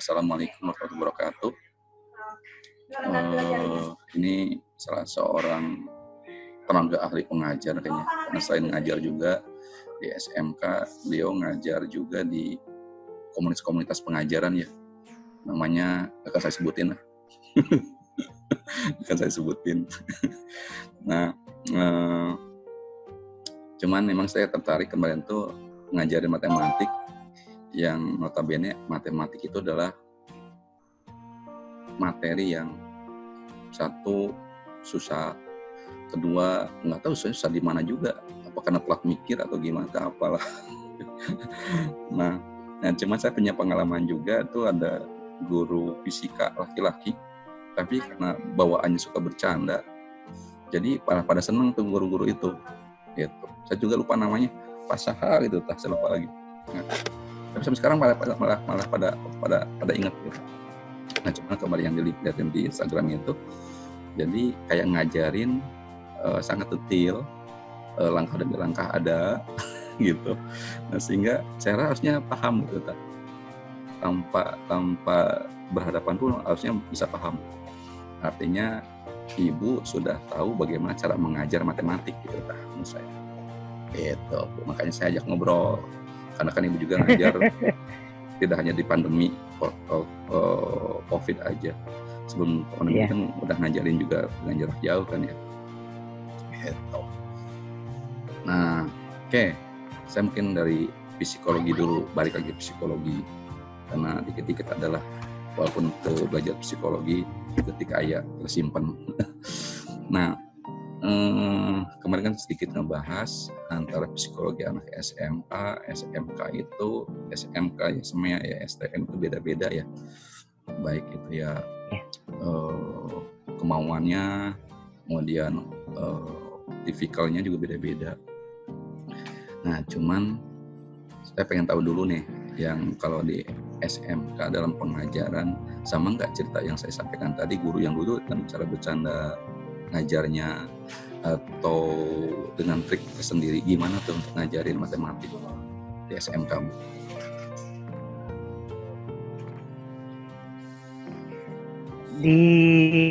Assalamualaikum warahmatullahi wabarakatuh. Ini salah seorang tenaga ahli pengajar kayaknya, karena selain ngajar juga di SMK, beliau ngajar juga di komunitas pengajaran ya. Namanya akan saya sebutin lah. Akan saya sebutin. Nah, cuman memang saya tertarik kemarin tuh ngajarin matematik, yang notabene matematik itu adalah materi yang satu susah, kedua nggak tahu susah di mana juga, apa karena telat mikir atau gimana, apalah. Nah, cuman saya punya pengalaman juga tuh, ada guru fisika laki-laki, tapi karena bawaannya suka bercanda, jadi pada seneng tuh guru-guru itu. Gitu. Saya juga lupa namanya, Pak Sahar gitu, saya lupa lagi. Nah, tapi sampai sekarang malah pada ingat gitu. Nah, cuma kemarin yang dilihatin di Instagram itu, jadi kayak ngajarin sangat detail, langkah demi langkah ada gitu. Nah, sehingga saya harusnya paham gitu, tanpa berhadapan pun harusnya bisa paham. Artinya ibu sudah tahu bagaimana cara mengajar matematik gitu, menurut saya. Gitu, makanya saya ajak ngobrol. Karena kan ibu juga ngajar tidak hanya di pandemi COVID aja. Sebelum pandemi kan udah ngajarin juga dengan jarak jauh kan ya. Gitu. Nah, oke. Saya mungkin dari psikologi dulu, balik lagi psikologi. Karena dikit-dikit adalah, walaupun belajar psikologi, ketika ayah tersimpan. Nah, kemarin kan sedikit ngebahas antara psikologi anak SMA, SMK itu, SMK ya semuanya ya, STM itu beda-beda ya. Baik itu ya kemauannya, kemudian tipikalnya juga beda-beda. Nah, cuman saya pengen tahu dulu nih, yang kalau di SMK dalam pengajaran, sama nggak cerita yang saya sampaikan tadi, guru yang dulu kan cara bercanda ngajarnya, atau dengan trik tersendiri, gimana tuh untuk ngajarin matematik di SMK? Di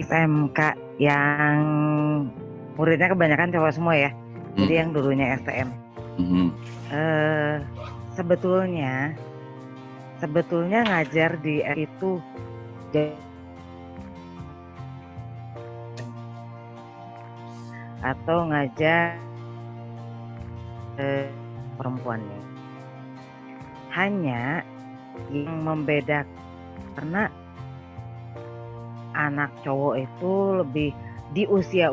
SMK yang muridnya kebanyakan cowok semua ya, jadi yang dulunya STM. Sebetulnya ngajar di itu atau ngajar perempuannya. Hanya yang membedakan, karena anak cowok itu lebih di usia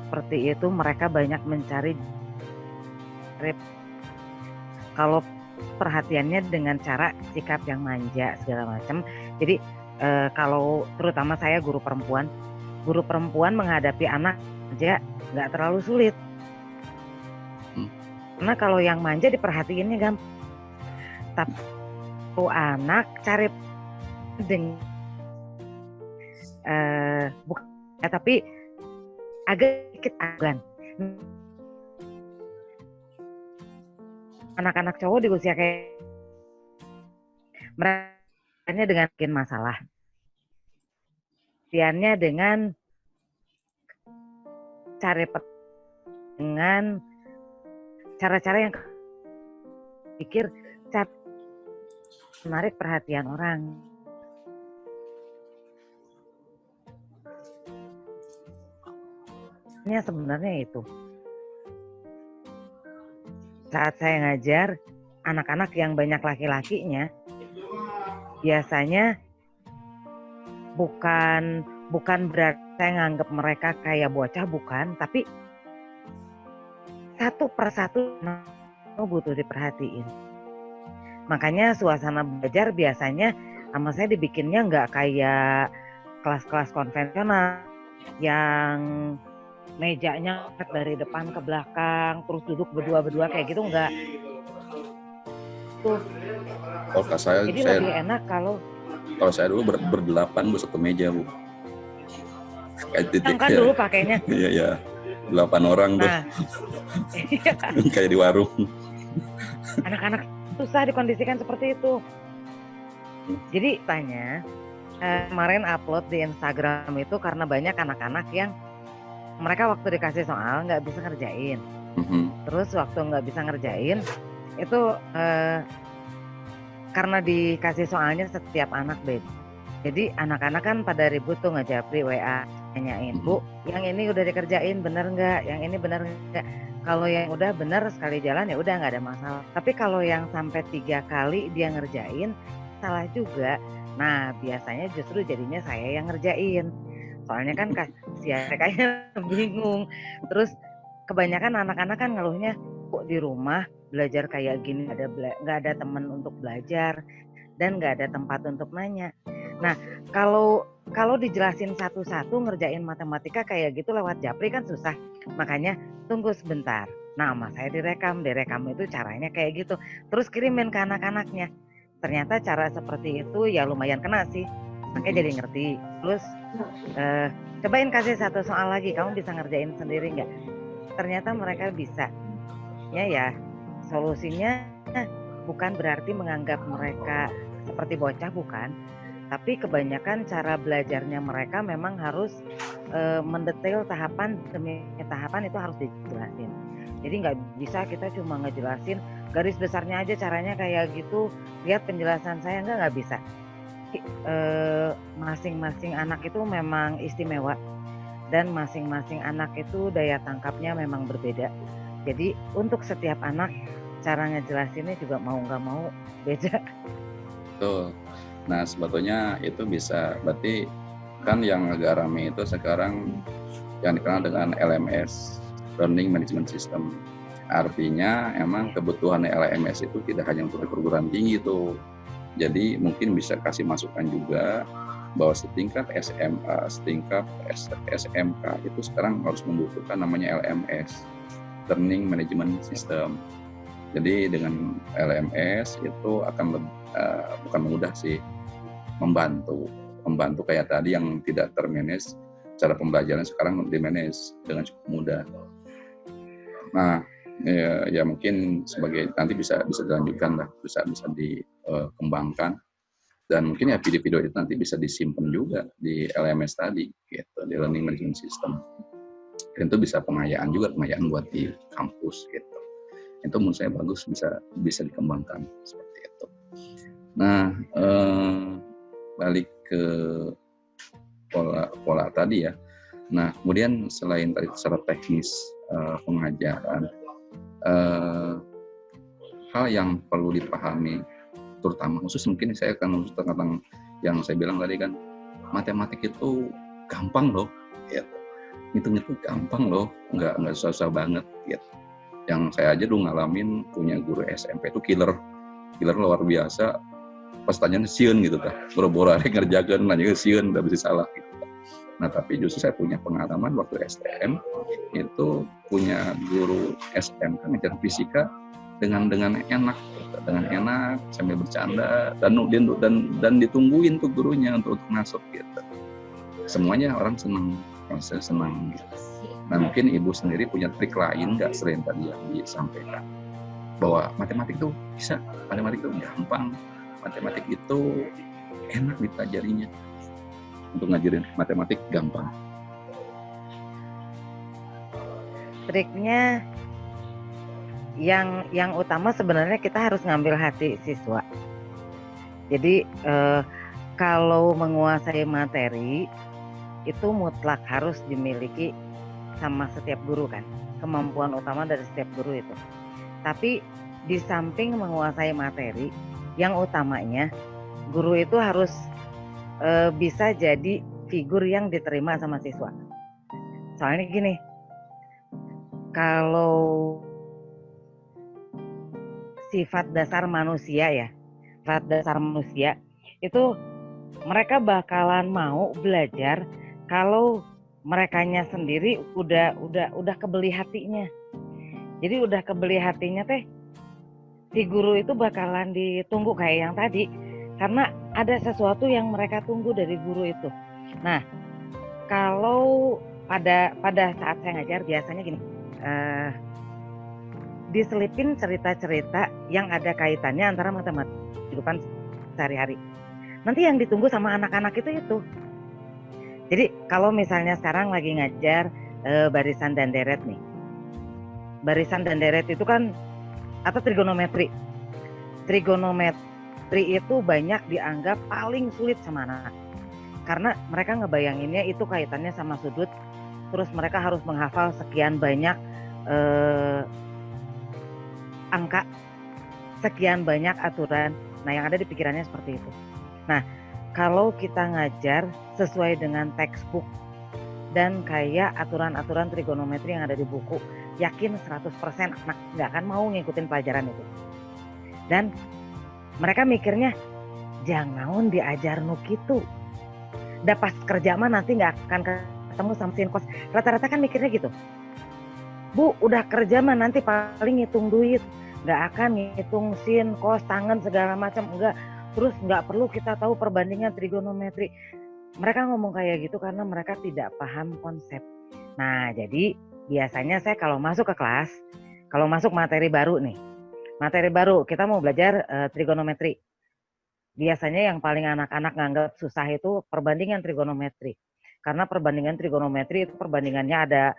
seperti itu, mereka banyak mencari kalau perhatiannya dengan cara sikap yang manja segala macam. Jadi kalau terutama saya guru perempuan menghadapi anak manja nggak terlalu sulit. Karena kalau yang manja diperhatiinnya gampang. Tapi anak cari dengan tapi agak sedikit agan. Anak-anak cowok di usia kayak mereka dengan bikin masalah. Perhatiannya dengan dengan cara-cara yang pikir menarik perhatian orang. Ini sebenarnya itu. Saat saya ngajar anak-anak yang banyak laki-lakinya, biasanya bukan berarti saya nganggap mereka kayak bocah, bukan, tapi satu persatu butuh diperhatiin. Makanya suasana belajar biasanya sama saya dibikinnya nggak kayak kelas-kelas konvensional yang mejanya dari depan ke belakang, terus duduk berdua-berdua kayak gitu, enggak. Tuh. Jadi lebih enak kalau saya dulu berdelapan Bu, satu meja Bu. Kan dulu pakainya. Iya, 8 orang tuh. Kayak di warung. Anak-anak susah dikondisikan seperti itu. Jadi tanya, kemarin upload di Instagram itu karena banyak anak-anak yang mereka waktu dikasih soal nggak bisa ngerjain. Terus waktu nggak bisa ngerjain itu karena dikasih soalnya setiap anak beda. Jadi anak-anak kan pada ribut tuh ngejapri WA, nanyain, Bu, yang ini udah dikerjain bener nggak? Yang ini bener nggak? Kalau yang udah bener sekali jalan ya udah nggak ada masalah. Tapi kalau yang sampai 3 kali dia ngerjain salah juga. Nah biasanya justru jadinya saya yang ngerjain. Soalnya kan kasihan mereka bingung. Terus kebanyakan anak-anak kan ngeluhnya kok di rumah belajar kayak gini nggak ada teman untuk belajar dan nggak ada tempat untuk nanya. Nah kalau dijelasin satu-satu ngerjain matematika kayak gitu lewat japri kan susah. Makanya tunggu sebentar. Nah sama saya direkam itu caranya kayak gitu. Terus kirimin ke anak-anaknya. Ternyata cara seperti itu ya lumayan kena sih. Makanya jadi ngerti. Terus cobain kasih satu soal lagi. Kamu bisa ngerjain sendiri nggak? Ternyata mereka bisa. Ya solusinya bukan berarti menganggap mereka seperti bocah, bukan. Tapi kebanyakan cara belajarnya mereka memang harus mendetail tahapan demi tahapan itu harus dijelasin. Jadi nggak bisa kita cuma ngejelasin garis besarnya aja caranya kayak gitu, lihat penjelasan saya nggak bisa. Masing-masing anak itu memang istimewa dan masing-masing anak itu daya tangkapnya memang berbeda. Jadi untuk setiap anak cara ngejelasinnya juga mau nggak mau beda. Betul. Nah sebetulnya itu bisa, berarti kan yang agak rame itu sekarang yang dikenal dengan LMS, Learning Management System. Artinya emang kebutuhan LMS itu tidak hanya untuk perguruan tinggi tuh. Jadi mungkin bisa kasih masukan juga bahwa setingkat SMA, setingkat SMK itu sekarang harus membutuhkan namanya LMS, Learning Management System. Jadi dengan LMS itu akan bukan mudah sih, membantu kayak tadi yang tidak termanage, cara pembelajaran sekarang dimanage dengan cukup mudah. Nah ya mungkin sebagai nanti bisa dilanjutkan lah, bisa dikembangkan, dan mungkin ya video-video itu nanti bisa disimpan juga di LMS tadi gitu, di Learning Management System. Dan itu bisa pengayaan buat di kampus gitu. Itu menurut saya bagus, bisa dikembangkan seperti itu. Nah balik ke pola tadi ya. Nah kemudian selain tadi secara teknis pengajaran, hal yang perlu dipahami terutama khusus mungkin saya akan tentang yang saya bilang tadi kan, matematik itu gampang loh gitu. Hitung itu gampang loh, nggak susah banget gitu. Yang saya aja dulu ngalamin punya guru SMP itu killer luar biasa. Pas tanya sieun gitu kan, boro-boro ngerjakeun nanya sieun udah bisa salah gitu. Nah tapi justru saya punya pengalaman waktu STM itu punya guru SMK ngajar fisika dengan enak sambil bercanda dan ditungguin tuh gurunya untuk masuk gitu. Semuanya orang senang gitu. Nah mungkin ibu sendiri punya trik lain nggak selain tadi yang disampaikan bahwa matematik itu bisa, matematik itu gampang, matematik itu enak dipelajarinya, untuk ngajarin matematik gampang. Triknya yang utama sebenarnya kita harus ngambil hati siswa. Jadi kalau menguasai materi itu mutlak harus dimiliki sama setiap guru kan, kemampuan utama dari setiap guru itu. Tapi di samping menguasai materi, yang utamanya guru itu harus bisa jadi figur yang diterima sama siswa. Soalnya gini, kalau sifat dasar manusia itu mereka bakalan mau belajar kalau merekanya sendiri udah kebeli hatinya. Jadi udah kebeli hatinya teh, si guru itu bakalan ditunggu kayak yang tadi, karena ada sesuatu yang mereka tunggu dari guru itu. Nah, kalau pada saat saya ngajar biasanya gini, diselipin cerita-cerita yang ada kaitannya antara matematika kehidupan sehari-hari. nanti yang ditunggu sama anak-anak itu. Jadi kalau misalnya sekarang lagi ngajar barisan dan deret nih. Barisan dan deret itu kan atau trigonometri. Trigonometri itu banyak dianggap paling sulit sama anak. Karena mereka ngebayanginnya itu kaitannya sama sudut, terus mereka harus menghafal sekian banyak angka, sekian banyak aturan. Nah, yang ada di pikirannya seperti itu. Nah, kalau kita ngajar sesuai dengan textbook dan kayak aturan-aturan trigonometri yang ada di buku, yakin 100% anak nggak akan mau ngikutin pelajaran itu. Dan mereka mikirnya, jangan naon diajar nu kitu. Da pas kerja mah nanti nggak akan ketemu sama sin kos. Rata-rata kan mikirnya gitu. Bu, udah kerja mah nanti paling ngitung duit. Nggak akan ngitung sin, kos, tangan, segala macam. Enggak. Terus nggak perlu kita tahu perbandingan trigonometri. Mereka ngomong kayak gitu karena mereka tidak paham konsep. Nah, jadi biasanya saya kalau masuk ke kelas, kalau masuk materi baru nih, kita mau belajar trigonometri. Biasanya yang paling anak-anak nganggap susah itu perbandingan trigonometri. Karena perbandingan trigonometri itu perbandingannya ada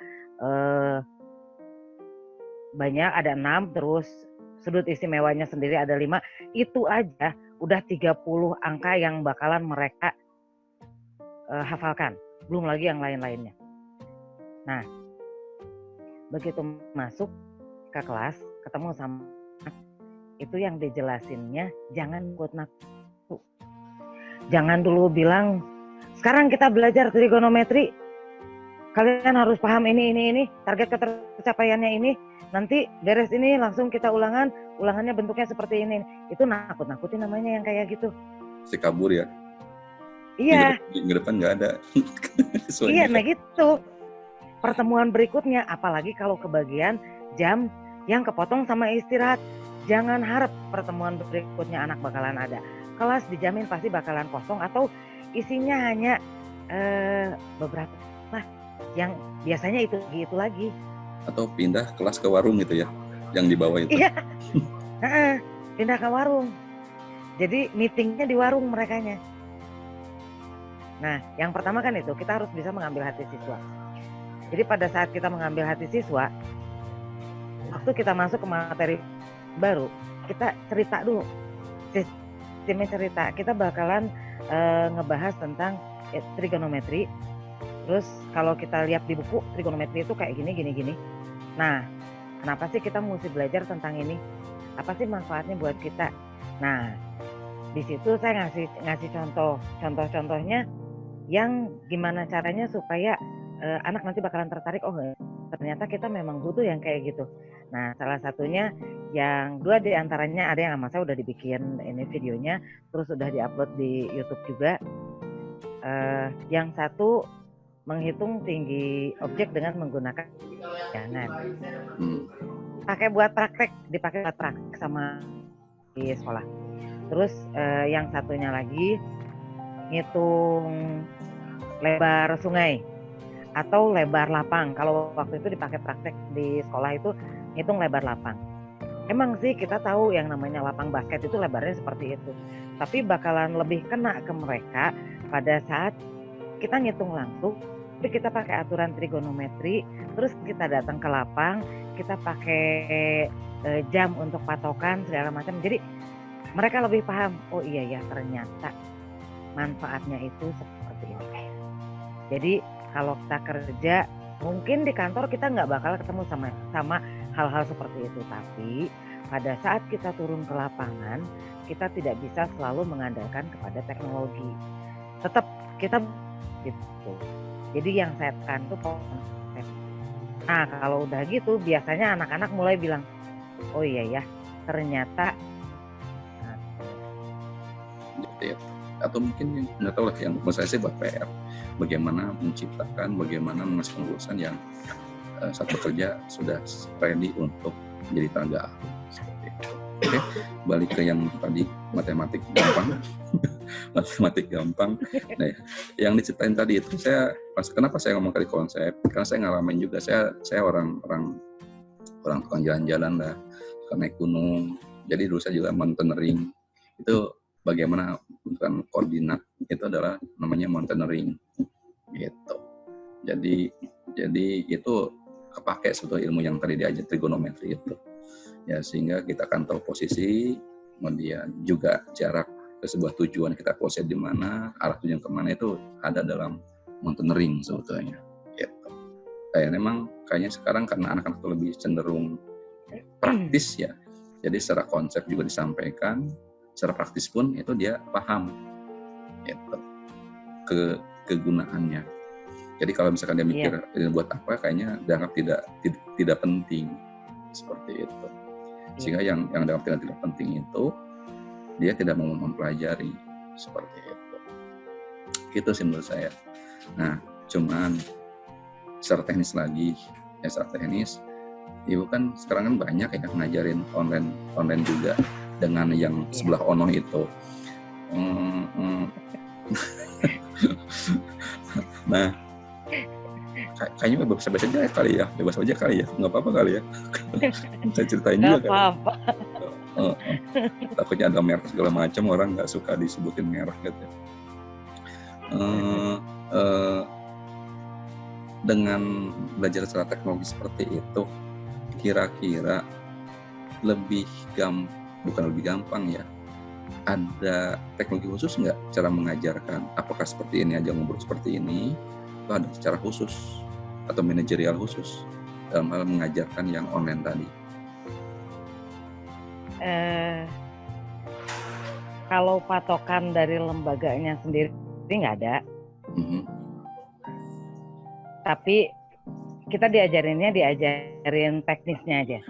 banyak, ada 6, terus sudut istimewanya sendiri ada 5. Itu aja udah 30 angka yang bakalan mereka hafalkan. Belum lagi yang lain-lainnya. Nah, begitu masuk ke kelas, ketemu sama itu yang dijelasinnya jangan buat nakut. Jangan dulu bilang, sekarang kita belajar trigonometri, kalian harus paham ini, target ketercapaiannya ini, nanti beres ini langsung kita ulangannya bentuknya seperti ini. Itu nakut-nakutin namanya yang kayak gitu. Si kabur ya? Iya. Minggu depan nggak ada. Iya, nah gitu. Pertemuan berikutnya, apalagi kalau kebagian jam yang kepotong sama istirahat, jangan harap pertemuan berikutnya anak bakalan ada. Kelas dijamin pasti bakalan kosong atau isinya hanya beberapa lah yang biasanya itu lagi. Atau pindah kelas ke warung gitu ya, yang di bawah itu. Iya, pindah ke warung. Jadi meetingnya di warung merekanya. Nah, yang pertama kan itu, kita harus bisa mengambil hati siswa. Jadi pada saat kita mengambil hati siswa, waktu kita masuk ke materi baru, kita cerita dulu. Sistemnya cerita, kita bakalan ngebahas tentang trigonometri. Terus kalau kita lihat di buku, trigonometri itu kayak gini. Nah, kenapa sih kita mesti belajar tentang ini? Apa sih manfaatnya buat kita? Nah, di situ saya ngasih contoh-contohnya yang gimana caranya supaya anak nanti bakalan tertarik, oh ternyata kita memang butuh yang kayak gitu. Nah, salah satunya yang 2 di antaranya ada yang sama saya udah dibikin ini videonya, terus udah diupload di YouTube juga. Yang satu menghitung tinggi objek dengan menggunakan jangan. Dipakai buat praktek sama di sekolah. Terus yang satunya lagi ngitung lebar sungai atau lebar lapang. Kalau waktu itu dipakai praktek di sekolah itu ngitung lebar lapang. Emang sih kita tahu yang namanya lapang basket itu lebarnya seperti itu. Tapi bakalan lebih kena ke mereka pada saat kita ngitung langsung. Tapi kita pakai aturan trigonometri, terus kita datang ke lapang, kita pakai jam untuk patokan segala macam. Jadi mereka lebih paham, oh iya ya ternyata manfaatnya itu seperti ini. Jadi kalau kita kerja, mungkin di kantor kita nggak bakal ketemu sama hal-hal seperti itu. Tapi pada saat kita turun ke lapangan, kita tidak bisa selalu mengandalkan kepada teknologi. Tetap kita gitu. Jadi yang saya tekan itu konsep. Nah kalau udah gitu, biasanya anak-anak mulai bilang, oh iya ya, ternyata. Ya. Atau mungkin nggak tahu lah, yang menurut saya sih buat PR, bagaimana menciptakan, bagaimana mengasih pengurusan yang saat bekerja sudah ready untuk menjadi tenaga ahli seperti itu. Oke, balik ke yang tadi matematik gampang. Nah, yang diceritain tadi itu kenapa saya ngomong tadi konsep? Karena saya ngalamin juga, saya orang tukang jalan-jalan lah, suka naik gunung. Jadi dulu saya juga mountaineering. Itu bagaimana menentukan koordinat itu adalah namanya mountaineering gitu. Jadi itu kepake sebetulnya ilmu yang tadi diajar trigonometri itu. Ya, sehingga kita akan tahu posisi, kemudian juga jarak ke sebuah tujuan kita proses di mana, arah tujuan kemana itu ada dalam mountaineering sebetulnya. Gitu. Kayaknya sekarang karena anak-anak itu lebih cenderung praktis ya. Jadi secara konsep juga disampaikan, secara praktis pun itu dia paham gitu, kegunaannya. Jadi kalau misalkan dia mikir ini buat apa, kayaknya dianggap tidak penting seperti itu. Sehingga yang dianggap tidak penting itu dia tidak mau mempelajari seperti itu. Itu sih menurut saya. Nah, cuman secara teknis lagi, Ibu kan sekarang kan banyak ya ngajarin online juga dengan yang sebelah ono itu. Nah, kayaknya bebas aja kali ya, nggak apa-apa kali ya. Saya ceritain juga kan. Apa-apa. Takutnya ada merek segala macam, orang nggak suka disebutin merek gitu. Dengan belajar secara teknologi seperti itu, kira-kira bukan lebih gampang ya, ada teknologi khusus nggak cara mengajarkan? Apakah seperti ini aja ngobrol seperti ini, atau ada secara khusus atau manajerial khusus dalam hal mengajarkan yang online tadi? Kalau patokan dari lembaganya sendiri nggak ada. Tapi kita diajarin teknisnya aja.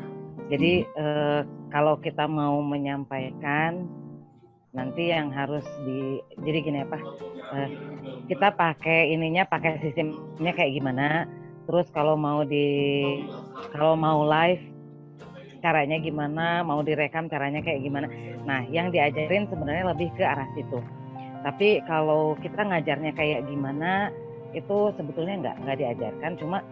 Jadi kalau kita mau menyampaikan nanti yang harus jadi gini kita pakai sistemnya kayak gimana. Terus kalau mau live caranya gimana, mau direkam caranya kayak gimana. Nah, yang diajarin sebenarnya lebih ke arah situ. Tapi kalau kita ngajarnya kayak gimana, itu sebetulnya nggak diajarkan. Cuma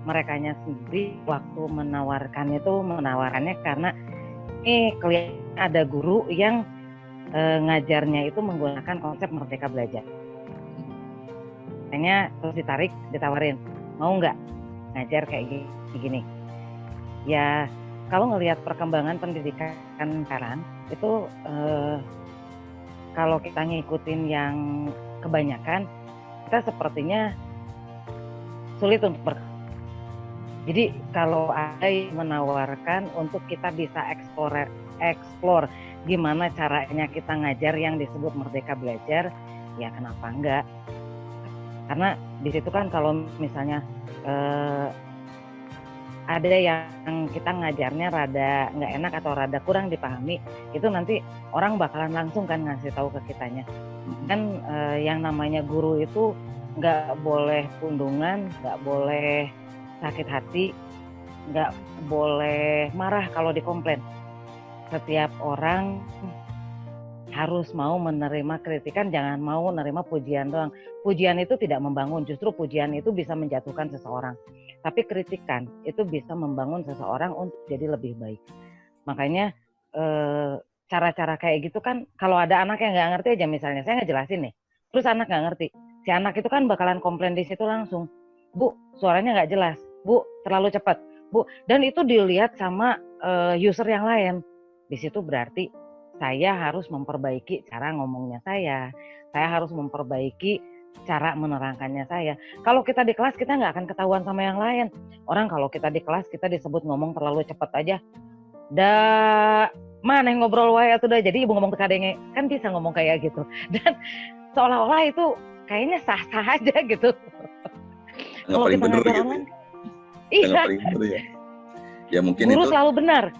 merekanya sendiri waktu menawarkannya karena kelihatan ada guru yang ngajarnya itu menggunakan konsep Merdeka Belajar. Makanya terus ditawarin, mau nggak ngajar kayak gini? Ya, kalau ngelihat perkembangan pendidikan sekarang itu kalau kita ngikutin yang kebanyakan, kita sepertinya sulit untuk Jadi kalau ada yang menawarkan untuk kita bisa explore gimana caranya kita ngajar yang disebut Merdeka Belajar, ya kenapa enggak? Karena di situ kan kalau misalnya ada yang kita ngajarnya rada nggak enak atau rada kurang dipahami, itu nanti orang bakalan langsung kan ngasih tahu ke kitanya. Kan yang namanya guru itu nggak boleh pundungan, nggak boleh sakit hati, nggak boleh marah kalau dikomplain. Setiap orang harus mau menerima kritikan, jangan mau menerima pujian doang. Pujian itu tidak membangun, justru pujian itu bisa menjatuhkan seseorang. Tapi kritikan itu bisa membangun seseorang untuk jadi lebih baik. Makanya cara-cara kayak gitu kan, kalau ada anak yang nggak ngerti aja misalnya, saya ngejelasin nih, terus anak nggak ngerti, si anak itu kan bakalan komplain di situ langsung, Bu, suaranya nggak jelas, Bu, terlalu cepat, Bu, dan itu dilihat sama user yang lain. Di situ berarti saya harus memperbaiki cara ngomongnya saya harus memperbaiki cara menerangkannya saya. Kalau kita di kelas kita nggak akan ketahuan sama yang lain. Orang kalau kita di kelas kita disebut ngomong terlalu cepat aja, mana yang ngobrol wae atau udah jadi ibu ngomong tekadenge, kan bisa ngomong kayak gitu. Dan seolah-olah itu kayaknya sah-sah aja gitu. Kalau kita ngajar online, iya. Ya mungkin guru itu selalu benar.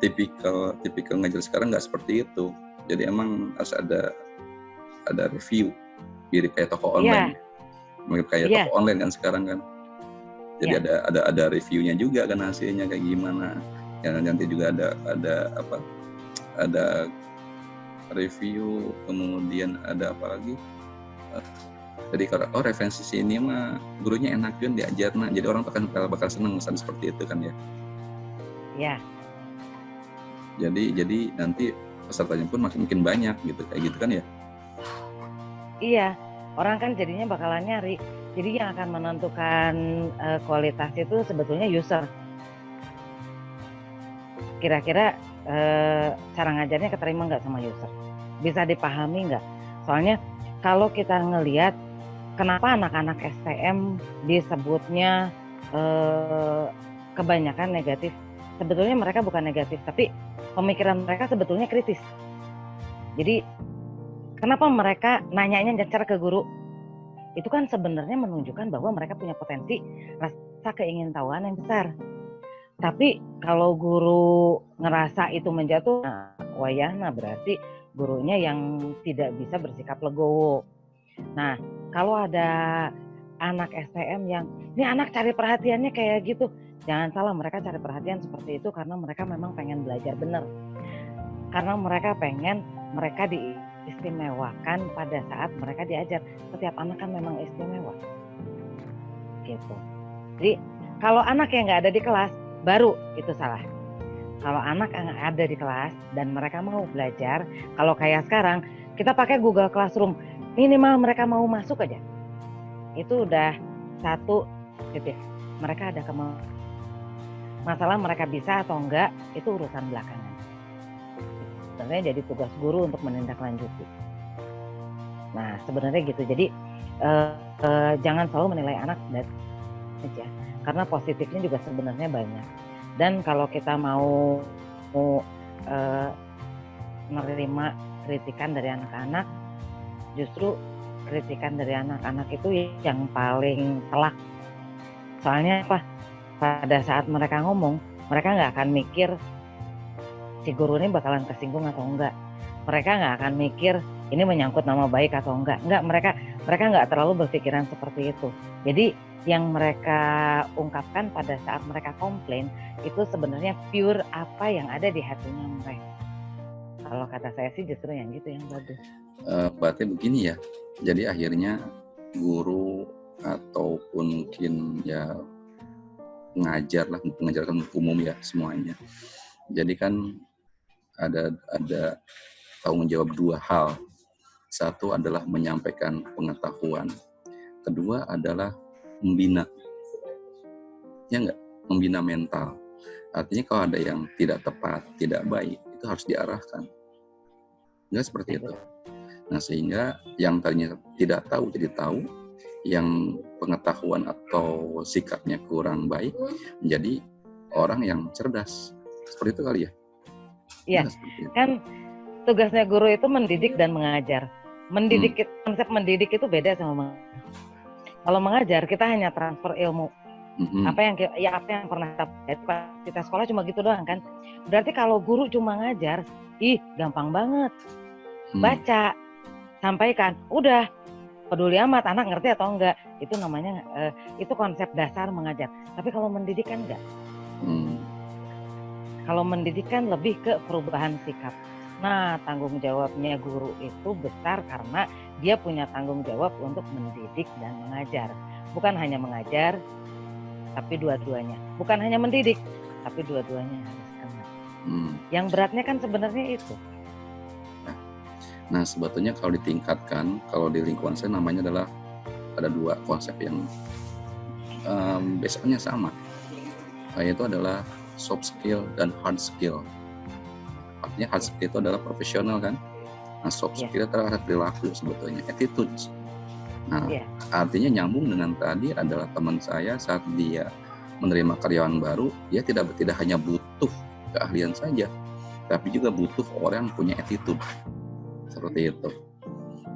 Tipikal ngajar sekarang nggak seperti itu. Jadi emang harus ada review, mirip kayak toko online, mirip kayak toko online kan sekarang kan. Jadi ada reviewnya juga kan, hasilnya kayak gimana. Ya nanti juga ada review, kemudian ada apa lagi? Jadi kalau referensi sini mah gurunya enak kan diajar, nah jadi orang bakal seneng misalnya seperti itu kan ya. Iya. Jadi nanti pesertanya pun makin banyak gitu, kayak gitu kan ya? Iya, orang kan jadinya bakalan nyari. Jadi yang akan menentukan kualitas itu sebetulnya user. Kira-kira cara ngajarnya keterima nggak sama user? Bisa dipahami nggak? Soalnya kalau kita ngelihat kenapa anak-anak STM disebutnya kebanyakan negatif, sebetulnya mereka bukan negatif, tapi pemikiran mereka sebetulnya kritis. Jadi kenapa mereka nanyanya nyecer ke guru? Itu kan sebenarnya menunjukkan bahwa mereka punya potensi rasa keingintahuan yang besar. Tapi kalau guru ngerasa itu menjatuhkan, wayahna berarti gurunya yang tidak bisa bersikap legowo. Nah, kalau ada anak STM yang, ini anak cari perhatiannya kayak gitu, jangan salah, mereka cari perhatian seperti itu karena mereka memang pengen belajar benar. Karena mereka pengen mereka diistimewakan pada saat mereka diajar. Setiap anak kan memang istimewa. Gitu. Jadi kalau anak yang nggak ada di kelas, baru itu salah. Kalau anak yang ada di kelas dan mereka mau belajar, kalau kayak sekarang kita pakai Google Classroom, minimal mereka mau masuk aja, itu udah satu titik. Mereka ada kemauan. Masalah mereka bisa atau enggak itu urusan belakangan. Sebenarnya jadi tugas guru untuk menindaklanjuti. Nah sebenarnya gitu. Jadi jangan selalu menilai anak dari aja, karena positifnya juga sebenarnya banyak. Dan kalau kita mau menerima kritikan dari anak-anak, justru kritikan dari anak-anak itu yang paling telak. Soalnya apa? Pada saat mereka ngomong, mereka nggak akan mikir si guru ini bakalan tersinggung atau enggak. Mereka nggak akan mikir ini menyangkut nama baik atau enggak. Enggak, mereka nggak terlalu berpikiran seperti itu. Jadi yang mereka ungkapkan pada saat mereka komplain itu sebenarnya pure apa yang ada di hatinya mereka. Kalau kata saya sih justru yang gitu yang bagus. Berarti begini ya, jadi akhirnya guru ataupun mungkin ya pengajar lah, pengajarkan umum ya semuanya. Jadi kan ada tanggung jawab dua hal. Satu adalah menyampaikan pengetahuan, kedua adalah membina, ya enggak, membina mental. Artinya kalau ada yang tidak tepat, tidak baik, itu harus diarahkan. Enggak seperti itu. Nah sehingga yang tadinya tidak tahu jadi tahu, yang pengetahuan atau sikapnya kurang baik menjadi orang yang cerdas. Seperti itu kali ya? Iya, kan tugasnya guru itu mendidik dan mengajar. Konsep mendidik itu beda sama mengajar. Kalau mengajar kita hanya transfer ilmu. Apa yang pernah kita sekolah cuma gitu doang kan. Berarti kalau guru cuma ngajar, gampang banget. Baca, sampaikan, udah, peduli amat anak ngerti atau enggak. Itu namanya itu konsep dasar mengajar. Tapi kalau mendidik kan enggak. Kalau mendidik kan lebih ke perubahan sikap. Nah, tanggung jawabnya guru itu besar karena dia punya tanggung jawab untuk mendidik dan mengajar. Bukan hanya mengajar, tapi dua-duanya. Bukan hanya mendidik, tapi dua-duanya harus kena. Yang beratnya kan sebenarnya itu. Nah, sebetulnya kalau ditingkatkan, kalau di lingkungan saya namanya adalah ada dua konsep yang basicnya sama. Yaitu adalah soft skill dan hard skill. Artinya hard skill itu adalah profesional kan. Nah, soft skill itu adalah perilaku sebetulnya, attitudes. Nah, artinya nyambung dengan tadi adalah teman saya saat dia menerima karyawan baru, dia tidak hanya butuh keahlian saja, tapi juga butuh orang yang punya attitude. Seperti itu.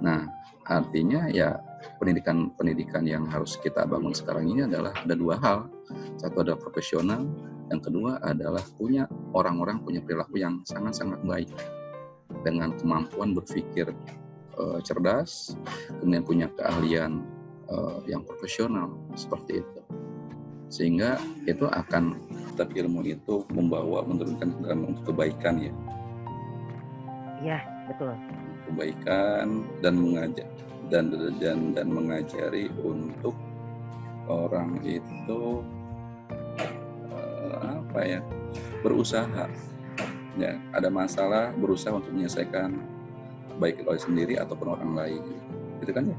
Nah, artinya ya pendidikan yang harus kita bangun sekarang ini adalah ada dua hal. Satu adalah profesional, yang kedua adalah punya orang-orang punya perilaku yang sangat-sangat baik dengan kemampuan berpikir cerdas, kemudian punya keahlian yang profesional seperti itu. Sehingga itu akan tetap ilmu itu menurunkan untuk kebaikan ya. Iya, betul. Kebaikan dan mengajar dan mengajari untuk orang itu berusaha Ya, ada masalah berusaha untuk menyelesaikan baik oleh sendiri ataupun orang lain. Itu kan ya.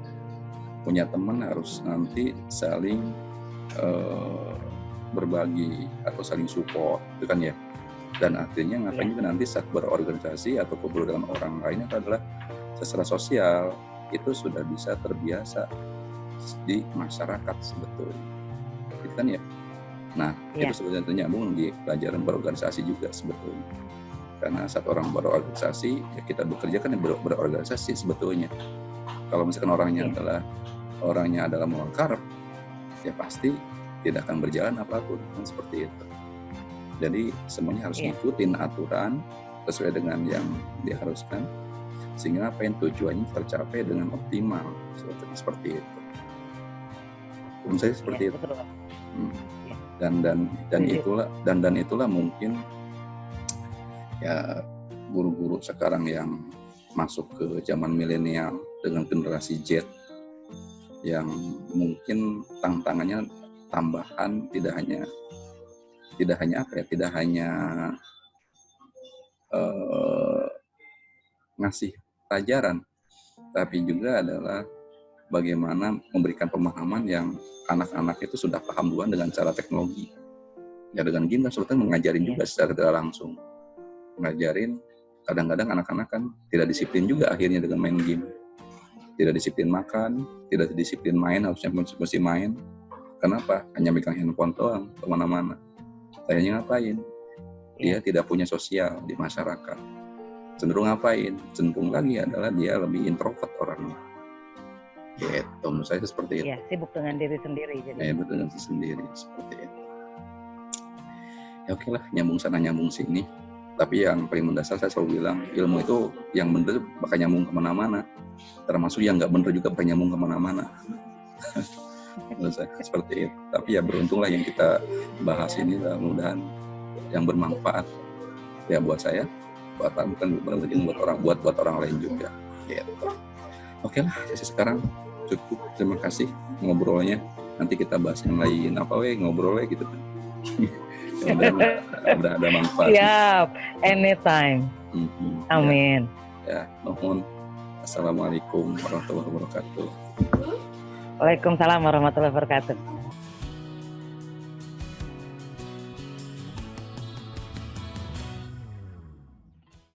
Punya teman harus nanti saling berbagi atau saling support, itu kan ya. Dan akhirnya ngapain juga nanti saat berorganisasi atau ngobrol dengan orang lain itu adalah secara sosial itu sudah bisa terbiasa di masyarakat sebetulnya, itu kan ya. Nah itu sebetulnya nyambung di pelajaran berorganisasi juga sebetulnya, karena saat orang berorganisasi ya kita bekerja kan berorganisasi sebetulnya. Kalau misalkan orangnya adalah melanggar, ya pasti tidak akan berjalan apapun, kan seperti itu. Jadi semuanya harus ngikutin aturan sesuai dengan yang diharuskan, sehingga apa yang tujuannya tercapai dengan optimal, seperti itu. Menurut saya seperti itu. Dan itulah mungkin ya guru-guru sekarang yang masuk ke zaman milenial dengan generasi Z yang mungkin tantangannya tambahan tidak hanya ngasih pelajaran, tapi juga adalah bagaimana memberikan pemahaman yang anak-anak itu sudah paham duluan dengan cara teknologi. Ya dengan game kan sebetulnya mengajarin juga secara tidak langsung. Ngajarin, kadang-kadang anak-anak kan tidak disiplin juga akhirnya dengan main game. Tidak disiplin makan, tidak disiplin main, harusnya mesti main. Kenapa? Hanya megang handphone doang kemana-mana. Kayaknya ngapain? Dia tidak punya sosial di masyarakat. Cenderung ngapain? Cenderung lagi adalah dia lebih introvert orangnya. Gitu, menurut saya seperti itu. Iya, sibuk dengan diri sendiri. Ya, betul, dengan diri sendiri, seperti itu. Ya oke lah, nyambung sana nyambung sini. Tapi yang paling mendasar saya selalu bilang, ilmu itu yang benar bakal nyambung kemana-mana. Termasuk yang nggak benar juga bakal nyambung kemana-mana. Menurut saya seperti itu. Tapi ya beruntunglah yang kita bahas ini, mudah-mudahan yang bermanfaat. Ya buat saya, buat orang lain juga. Gitu. Oke lah, sesi sekarang cukup. Terima kasih ngobrolnya. Nanti kita bahas yang lain ngobrolnya gitu. udah ada manfaat. Siap, anytime. Amin. Ya, mohon. Assalamualaikum warahmatullahi wabarakatuh. Waalaikumsalam warahmatullahi wabarakatuh.